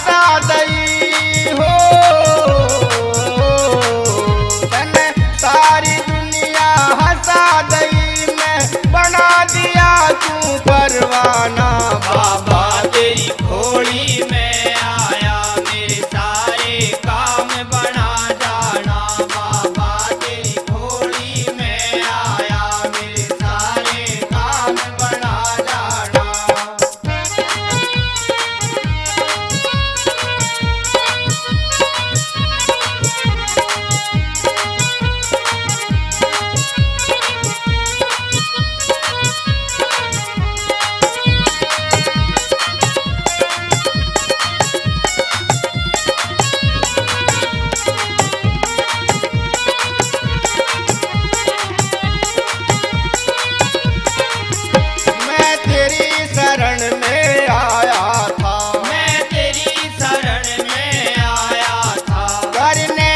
हंसा दई हो, तने सारी दुनिया हंसा दई, मैं बना दिया तू परवाना। बाबा तेरी घोड़ी में आया, मेरे सारे काम बना जाना। बाबा तेरी घोड़ी में आया, मेरे सारे काम बना जाना। मैं तेरी शरण में आया था, मैं तेरी शरण में आया था, करने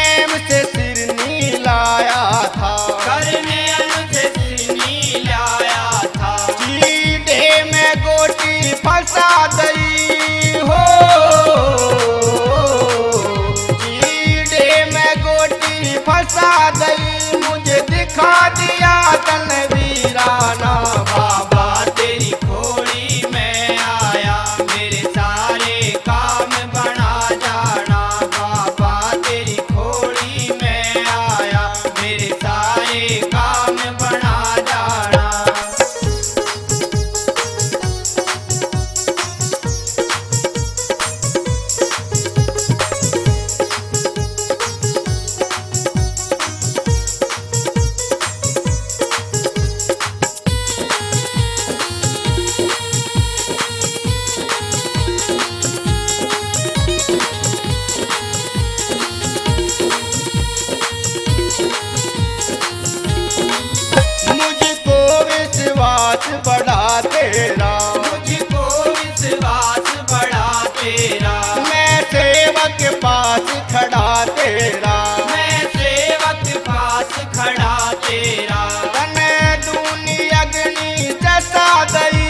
से सिर नीलाया था, करने से सिनी लाया था। सीधे में गोटी फंसा दई हो, सीधे में गोटी फंसा दई, मुझे दिखा दिया तनवीराना। बाबा तेरी घोड़ी में आया, मेरे सारे काम बना जाना। बाबा तेरी घोड़ी में आया, मेरे सारे काम बना जाना। मुझको विश्वास बड़ा तेरा, मुझको विश्वास बड़ा तेरा, मैं सेवक पास खड़ा तेरा, मैं सेवक पास खड़ा तेरा। तने दूनी अग्नि जसा दई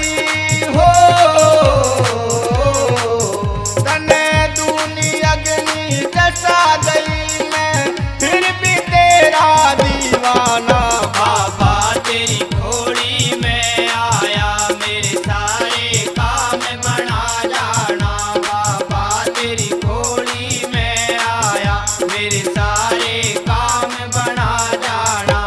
हो, तने दूनी अग्नि जसा दई, मैं फिर भी तेरा दीवाना। बाबा तेरी घोड़ी में आया, मेरे सारे काम बना जाना। बाबा तेरी घोड़ी में आया, मेरे सारे काम बना जाना।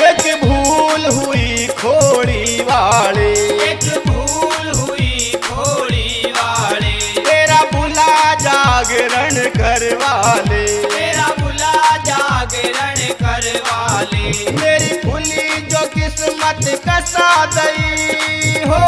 एक भूल हुई खोड़ी वाली, एक भूल हुई घोड़ी वाले, तेरा बुला जागरण करवाले, तेरा बुला जागरण करवाले। मेरी खुली जो किस्मत कसा दई हो,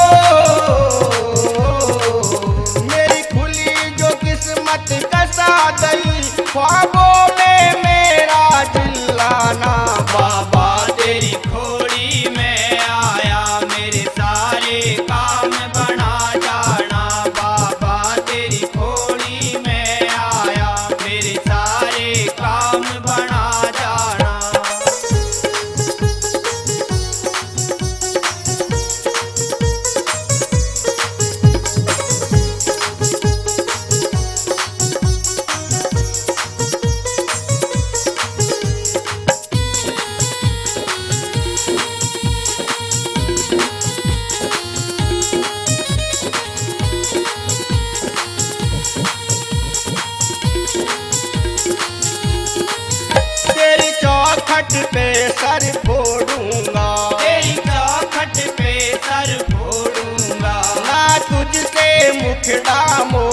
मेरी खुली जो किस्मत कसा दई, ख्वाबों में मेरा चिल्लाना। बाबा तेरी घोड़ी में आया, मेरे सारे काम बना जाना। बाबा तेरी घोड़ी में आया, मेरे सारे काम बना जाना। तेरी चौखट पे सर फोड़ूंगा, तेरी चौखट पे सर फोड़ूंगा, ना तुझसे मुखड़ा मोड़ूंगा,